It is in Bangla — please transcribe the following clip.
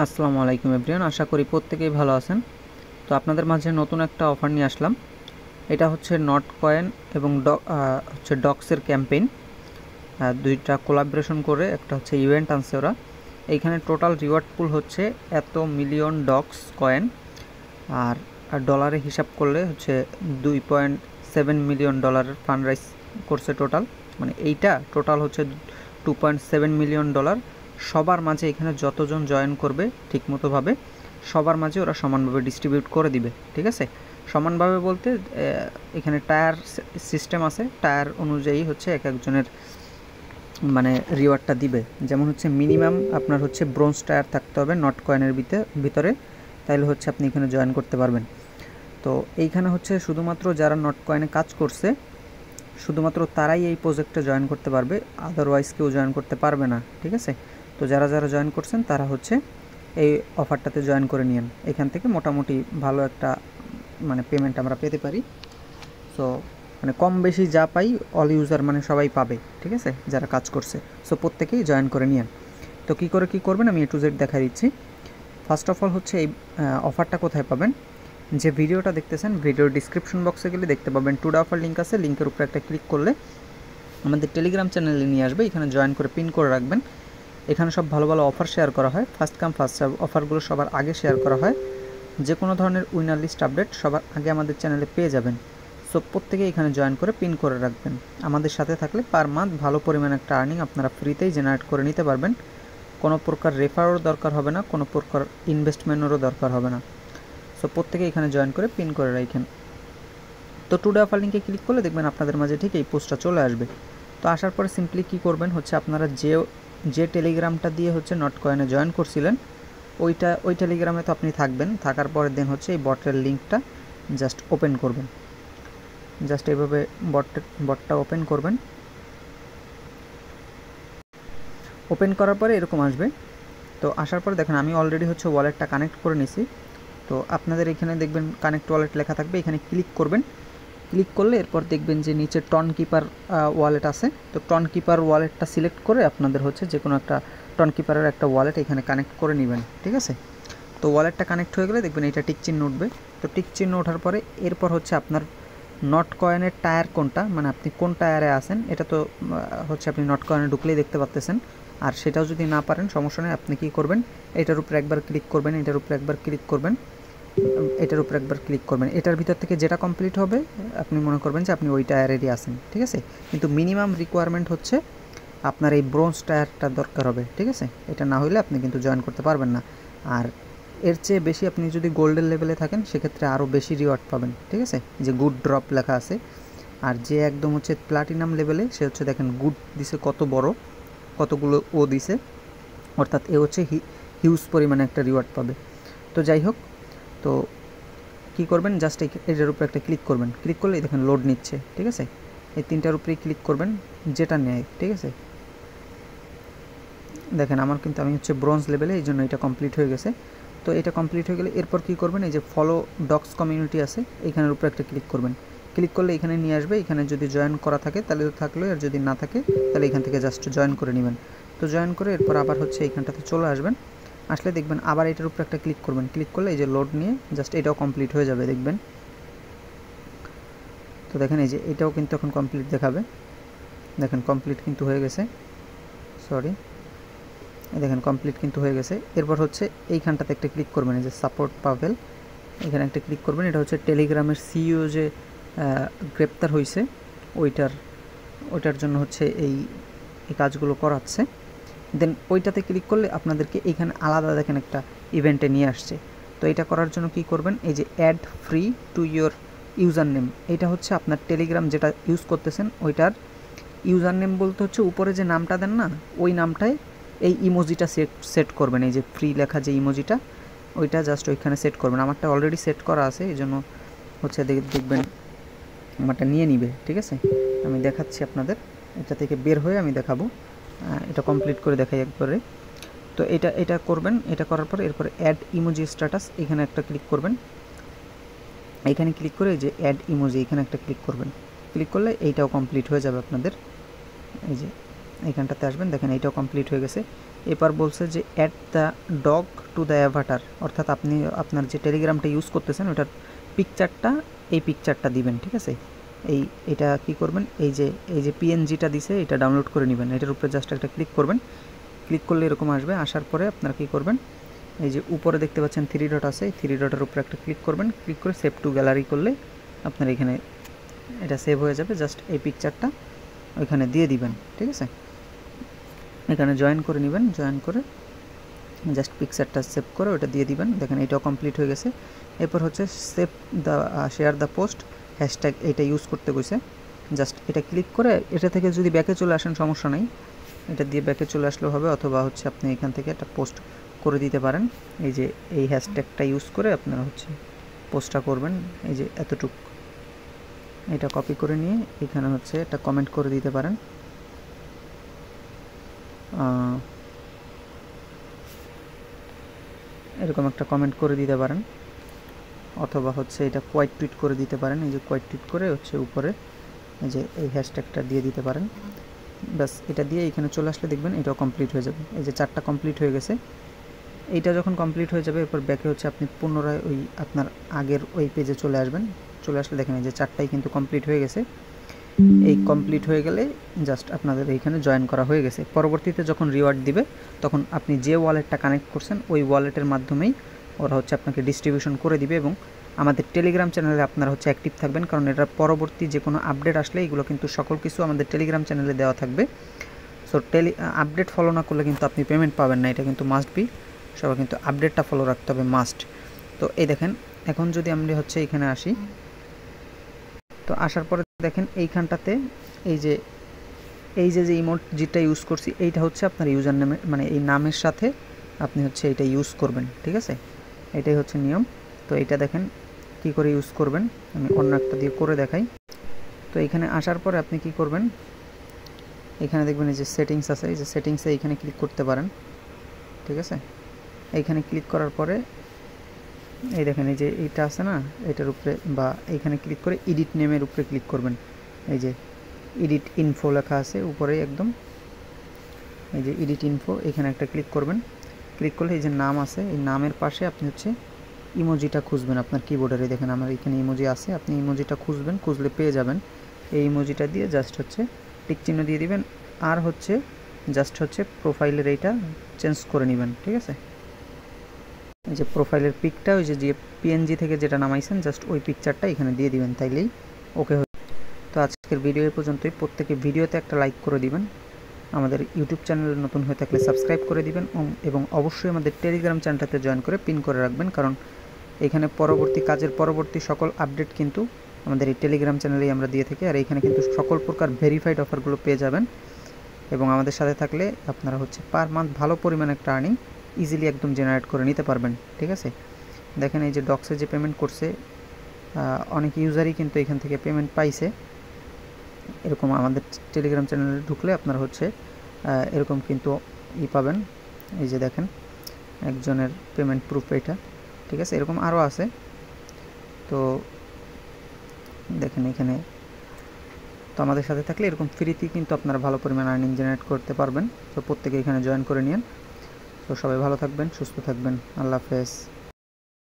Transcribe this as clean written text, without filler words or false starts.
আসসালামু আলাইকুম এভরিওয়ান, আশা করি প্রত্যেকেই ভালো আছেন। তো আপনাদের মাঝে নতুন একটা অফার নিয়ে আসলাম। এটা হচ্ছে নট কয়েন এবং হচ্ছে ডক্সের ক্যাম্পেইন, দুইটা কোলাবোরেশন করে একটা হচ্ছে ইভেন্ট আনছে ওরা। এইখানে টোটাল রিওয়ার্ড পুল হচ্ছে এত মিলিয়ন ডক্স কয়েন, আর ডলারে হিসাব করলে হচ্ছে $2.7 মিলিয়ন ফান্ড রাইজ করছে টোটাল। মানে এইটা টোটাল হচ্ছে $2.7 মিলিয়ন। সবার মাঝে এখানে যতজন জয়েন করবে ঠিকমতোভাবে সবার মাঝে ওরা সমানভাবে ডিস্ট্রিবিউট করে দিবে। ঠিক আছে, সমানভাবে বলতে এখানে টায়ার সিস্টেম আছে, টায়ার অনুযায়ী হচ্ছে এক একজনের মানে রিওয়ার্ডটা দিবে। যেমন হচ্ছে মিনিমাম আপনার হচ্ছে ব্রোঞ্জ টায়ার থাকতে হবে নট কয়েনের ভিতরে, তাইলে হচ্ছে আপনি এখানে জয়েন করতে পারবেন। তো এইখানে হচ্ছে শুধুমাত্র যারা নট কয়েনে কাজ করছে শুধুমাত্র তারাই এই প্রজেক্টে জয়েন করতে পারবে, আদারওয়াইজ কেউ জয়েন করতে পারবে না। ঠিক আছে, তো যারা যারা জয়েন করছেন তারা হচ্ছে এই অফারটাতে জয়েন করে নিন। এখান থেকে মোটামুটি ভালো একটা মানে পেমেন্ট আমরা পেতে পারি। সো মানে কম বেশি যা পাই অল ইউজার মানে সবাই পাবে। ঠিক আছে, যারা কাজ করছে, সো প্রত্যেকেই জয়েন করে নিন। তো কী করবেন আমি A to Z দেখা দিচ্ছি। ফার্স্ট অফ অল হচ্ছে এই অফারটা কোথায় পাবেন। যে ভিডিওটা দেখতেছেন ভিডিওর ডিসক্রিপশন বক্সে গেলে দেখতে পাবেন টুডে অফার লিঙ্ক আছে, লিঙ্কের উপরে একটা ক্লিক করলে আমাদের টেলিগ্রাম চ্যানেলে নিয়ে আসবে। এখানে জয়েন করে পিন করে রাখবেন। এখানে সব ভালো ভালো অফার শেয়ার করা হয়, ফার্স্ট কাম ফার্স্ট সার্ভ অফারগুলো সবার আগে শেয়ার করা হয়। যে কোনো ধরনের উইনার লিস্ট আপডেট সবার আগে আমাদের চ্যানেলে পেয়ে যাবেন। সো প্রত্যেকে এখানে জয়েন করে পিন করে রাখবেন। আমাদের সাথে থাকলে পার মান্থ ভালো পরিমাণে একটা আর্নিং আপনারা ফ্রিতেই জেনারেট করে নিতে পারবেন। কোনো প্রকার রেফারও দরকার হবে না, কোনো প্রকার ইনভেস্টমেন্টেরও দরকার হবে না। সো প্রত্যেকে এখানে জয়েন করে পিন করে রাখেন। তো টুডে অফার লিঙ্কে ক্লিক করলে দেখবেন আপনাদের মাঝে ঠিক এই পোস্টটা চলে আসবে। তো আসার পরে সিম্পলি কী করবেন হচ্ছে আপনারা যে টেলিগ্রামটা দিয়ে হচ্ছে নট কয়েনে জয়েন করছিলেন ওই টেলিগ্রামে তো আপনি থাকবেন। থাকার পরের দিন হচ্ছে এই বটের লিঙ্কটা জাস্ট ওপেন করবেন। জাস্ট এইভাবে বটটা ওপেন করবেন। ওপেন করার পরে এরকম আসবে। তো আসার পরে দেখেন আমি অলরেডি হচ্ছে ওয়ালেটটা কানেক্ট করে নিছি। তো আপনাদের এখানে দেখবেন কানেক্ট ওয়ালেট লেখা থাকবে, এখানে ক্লিক করবেন। ক্লিক করলে এরপর দেখবেন যে নিচে টন কিপার ওয়ালেট আছে। তো টন কিপার ওয়ালেটটা সিলেক্ট করে আপনাদের হচ্ছে যে কোনো একটা টন কিপারের একটা ওয়ালেট এখানে কানেক্ট করে নেবেন। ঠিক আছে, তো ওয়ালেটটা কানেক্ট হয়ে গেলে দেখবেন এটা টিক চিহ্ন উঠবে। তো টিক চিহ্ন ওঠার পরে এরপর হচ্ছে আপনার নট কয়েনের টায়ার কোনটা, মানে আপনি কোন টায়ারে আছেন এটা তো হচ্ছে আপনি নট কয়েনে ঢুকলেই দেখতে পাচ্তেছেন। আর সেটাও যদি না পারেন সমস্যা নেই, আপনি কী করবেন এটার উপরে একবার ক্লিক করবেন, এটার উপরে একবার ক্লিক করবেন, এটার উপরে একবার ক্লিক করবেন। এটার ভিতর থেকে যেটা কমপ্লিট হবে আপনি মনে করবেন যে আপনি ওই টায়ারেরই আছেন। ঠিক আছে, কিন্তু মিনিমাম রিকোয়ারমেন্ট হচ্ছে আপনার এই ব্রোঞ্জ টায়ারটা দরকার হবে। ঠিক আছে, এটা না হলে আপনি কিন্তু জয়েন করতে পারবেন না। আর এর চেয়ে বেশি আপনি যদি গোল্ডের লেভেলে থাকেন সেক্ষেত্রে আরও বেশি রিওয়ার্ড পাবেন। ঠিক আছে, যে গুড ড্রপ লেখা আছে। আর যে একদম হচ্ছে প্লাটিনাম লেভেলে সে হচ্ছে দেখেন গুড দিছে কত বড়, কতগুলো ও দিছে, অর্থাৎ এ হচ্ছে হিউজ পরিমাণে একটা রিওয়ার্ড পাবে। তো যাই হোক, তো কী করবেন জাস্ট এটার উপরে একটা ক্লিক করবেন। ক্লিক করলে দেখেন লোড নিচ্ছে। ঠিক আছে, এই তিনটার উপরেই ক্লিক করবেন যেটা নেয়। ঠিক আছে, দেখেন আমার কিন্তু আমি হচ্ছে ব্রোঞ্জ লেভেলে, এই জন্য এটা কমপ্লিট হয়ে গেছে। তো এটা কমপ্লিট হয়ে গেলে এরপর কী করবেন, এই যে ফলো ডক্স কমিউনিটি আছে এইখানের উপরে একটা ক্লিক করবেন। ক্লিক করলে এখানে নিয়ে আসবে। এখানে যদি জয়েন করা থাকে তাহলে তো থাকলো, আর যদি না থাকে তাহলে এখান থেকে জাস্ট জয়েন করে নেবেন। তো জয়েন করে এরপর আবার হচ্ছে এইখানটাতে চলে আসবেন। আসলে দেখবেন আবার এটার উপরে একটা ক্লিক করবেন। ক্লিক করলে এই যে লোড নিয়ে জাস্ট এটাও কমপ্লিট হয়ে যাবে দেখবেন। তো দেখেন এই যে এটাও কিন্তু এখন কমপ্লিট দেখাবে। দেখেন কমপ্লিট কিন্তু হয়ে গেছে, সরি দেখেন কমপ্লিট কিন্তু হয়ে গেছে। এরপর হচ্ছে এইখানটাতে একটা ক্লিক করবেন, এই যে সাপোর্ট পাভেল, এখানে একটা ক্লিক করবেন। এটা হচ্ছে টেলিগ্রামের সিইও যে গ্রেপ্তার হয়েছে ওইটার জন্য হচ্ছে এই কাজগুলো করাচ্ছে। দেন ওইটাতে ক্লিক করলে আপনাদেরকে এইখানে আলাদা দেখেন একটা ইভেন্টে নিয়ে আসছে। তো এটা করার জন্য কি করবেন, এই যে add free to your user name, এটা হচ্ছে আপনার টেলিগ্রাম যেটা ইউজ করতেছেন ওইটার ইউজার নেম বলতে হচ্ছে উপরে যে নামটা দেন না ওই নামটায় এই ইমোজিটা সেট করবেন। এই যে ফ্রি লেখা যে ইমোজিটা ওইটা জাস্ট ওইখানে সেট করবেন। আমারটা অলরেডি সেট করা আছে, এই জন্য হচ্ছে দেখবেন আমারটা নিয়ে নিবে। ঠিক আছে, আমি দেখাচ্ছি আপনাদের, এটা থেকে বের হয়ে আমি দেখাবো, এটা কমপ্লিট করে দেখাই একবারে। তো এটা করবেন। এটা করার পরে এরপরে অ্যাড ইমোজি স্ট্যাটাস এখানে একটা ক্লিক করবেন। এখানে ক্লিক করে এই যে অ্যাড ইমোজি এখানে একটা ক্লিক করবেন। ক্লিক করলে এইটাও কমপ্লিট হয়ে যাবে আপনাদের। এই যে এইখানটাতে আসবেন, দেখেন এইটাও কমপ্লিট হয়ে গেছে। এবার বলছে যে add the dog to the avatar, অর্থাৎ আপনি আপনার যে টেলিগ্রামটা ইউজ করতেছেন ওটার পিকচারটা এই পিকচারটা দিবেন, ঠিক আছে। এটা কি করবেন, এই যে পিএনজিটা দিছে এটা ডাউনলোড করে নেবেন, এটার উপরে জাস্ট একটা ক্লিক করবেন, ক্লিক করলে এরকম আসবে। আসার পরে আপনারা কী করবেন, এই যে উপরে দেখতে পাচ্ছেন 3 ডট আছে, 3 ডটের উপরে একটা ক্লিক করবেন, ক্লিক করে সেভ টু গ্যালারি করলে আপনার এখানে এটা সেভ হয়ে যাবে। জাস্ট এই পিকচারটা ওইখানে দিয়ে দিবেন, ঠিক আছে। এখানে জয়েন করে নেবেন, জয়েন করে জাস্ট পিকচারটা সেভ করে ওটা দিয়ে দিবেন। দেখেন এটাও কমপ্লিট হয়ে গেছে। এরপর হচ্ছে save the share the post hashtag, এটা ইউজ করতে গেছে। জাস্ট এটা ক্লিক করে এটা থেকে যদি ব্যাকে চলে আসেন সমস্যা নেই, এটা দিয়ে ব্যাকে চলে আসলেও হবে, অথবা হচ্ছে আপনি এখান থেকে একটা পোস্ট করে দিতে পারেন। এই যে এই হ্যাশট্যাগটা ইউজ করে আপনারা হচ্ছে পোস্টটা করবেন। এই যে এতটুক এটা কপি করে নিয়ে এখানে হচ্ছে একটা কমেন্ট করে দিতে পারেন। এরকম একটা কমেন্ট করে দিতে পারেন, অথবা হচ্ছে এটা কোয়াইট টুইট করে দিতে পারেন। এই যে কোয়াইট টুইট করে হচ্ছে উপরে এই যে এই হ্যাশট্যাগটা দিয়ে দিতে পারেন। ব্যাস এটা দিয়ে এখানে চলে আসলে দেখবেন এটাও কমপ্লিট হয়ে যাবে। এই যে 4টা কমপ্লিট হয়ে গেছে। এইটা যখন কমপ্লিট হয়ে যাবে এরপর ব্যাকে হচ্ছে আপনি পুনরায় ওই আপনার আগের ওই পেজে চলে আসবেন। চলে আসলে দেখেন এই যে 4টাই কিন্তু কমপ্লিট হয়ে গেছে। এই কমপ্লিট হয়ে গেলে জাস্ট আপনাদের এইখানে জয়েন করা হয়ে গেছে। পরবর্তীতে যখন রিওয়ার্ড দিবে তখন আপনি যে ওয়ালেটটা কানেক্ট করছেন ওই ওয়ালেটের মাধ্যমেই ওরা হচ্ছে আপনাকে ডিস্ট্রিবিউশন করে দিবে, এবং আমাদের টেলিগ্রাম চ্যানেলে আপনারা হচ্ছে অ্যাক্টিভ থাকবেন, কারণ এটার পরবর্তী যে কোনো আপডেট আসলে এগুলো কিন্তু সকল কিছু আমাদের টেলিগ্রাম চ্যানেলে দেওয়া থাকবে। সো আপডেট ফলো না করলে কিন্তু আপনি পেমেন্ট পাবেন না, এটা কিন্তু মাস্ট বি, সবাই কিন্তু আপডেটটা ফলো রাখতে হবে মাস্ট। তো এই দেখেন এখন যদি আমরা হচ্ছে এখানে আসি, তো আসার পরে দেখেন এইখানটাতে এই যে ইমোট যেটা ইউজ করছি এইটা হচ্ছে আপনার ইউজার নেমে মানে এই নামের সাথে আপনি হচ্ছে এটা ইউজ করবেন, ঠিক আছে। এটাই হচ্ছে নিয়ম। তো এটা দেখেন কি করে ইউজ করবেন, আমি অন্য একটা দিয়ে করে দেখাই। তো এখানে আসার পরে আপনি কি করবেন, এখানে দেখবেন এই যে সেটিংস আছে, এই যে সেটিংসে এইখানে ক্লিক করতে পারেন, ঠিক আছে। এইখানে ক্লিক করার পরে এই দেখেন এই যে এইটা আছে না, এটার উপরে বা এইখানে ক্লিক করে এডিট নেমের উপরে ক্লিক করবেন। এই যে এডিট ইনফো লেখা আছে উপরে একদম, এই যে এডিট ইনফো, এখানে একটা ক্লিক করবেন। ক্লিক করলে এই যে নাম আছে, এই নামের পাশে আপনি হচ্ছে ইমোজিটা খুঁজবেন আপনার কিবোর্ডে। দেখেন আমার এখানে ইমোজি আছে, আপনি ইমোজিটা খুঁজবেন, খুঁজলে পেয়ে যাবেন। এই ইমোজিটা দিয়ে জাস্ট হচ্ছে টিক চিহ্ন দিয়ে দিবেন, আর হচ্ছে জাস্ট হচ্ছে প্রোফাইলের এইটা চেঞ্জ করে নেবেন, ঠিক আছে। এই যে প্রোফাইলের পিকটা ওই যে পিএনজি থেকে যেটা নামাইছেন জাস্ট ওই পিকচারটা এখানে দিয়ে দিবেন, তাইলেই ওকে। তো আজকের ভিডিও এই পর্যন্তই। প্রত্যেকে ভিডিওতে একটা লাইক করে দিবেন, আমাদের ইউটিউব চ্যানেলে নতুন হয়ে থাকলে সাবস্ক্রাইব করে দিবেন, এবং অবশ্যই আমাদের টেলিগ্রাম চ্যানেলটাতে জয়েন করে পিন করে রাখবেন, কারণ এখানে পরবর্তী সকল আপডেট কিন্তু আমাদের এই টেলিগ্রাম চ্যানেলেই আমরা দিয়ে থাকি। আর এখানে কিন্তু সকল প্রকার ভেরিফাইড অফারগুলো পেয়ে যাবেন, এবং আমাদের সাথে থাকলে আপনারা হচ্ছে পার মান্থ ভালো পরিমাণ একটা আর্নিং ইজিলি একদম জেনারেট করে নিতে পারবেন, ঠিক আছে। দেখেন এই যে ডক্সে যে পেমেন্ট করছে অনেক ইউজারই কিন্তু এখান থেকে পেমেন্ট পাইছে। এরকম আমাদের টেলিগ্রাম চ্যানেলে ঢুকলে আপনারা হচ্ছে এরকম কিন্তু পাবেন। এই যে দেখেন একজনের পেমেন্ট প্রুফ এটা, ঠিক আছে। এরকম আরও আছে। তো দেখেন এখানে তো আমাদের সাথে থাকলে এরকম ফ্রিতেই কিন্তু আপনারা ভালো পরিমাণ আর্নিং জেনারেট করতে পারবেন। তো প্রত্যেকে এখানে জয়েন করে নিন। তো সবাই ভালো থাকবেন, সুস্থ থাকবেন, আল্লাহ হাফেজ।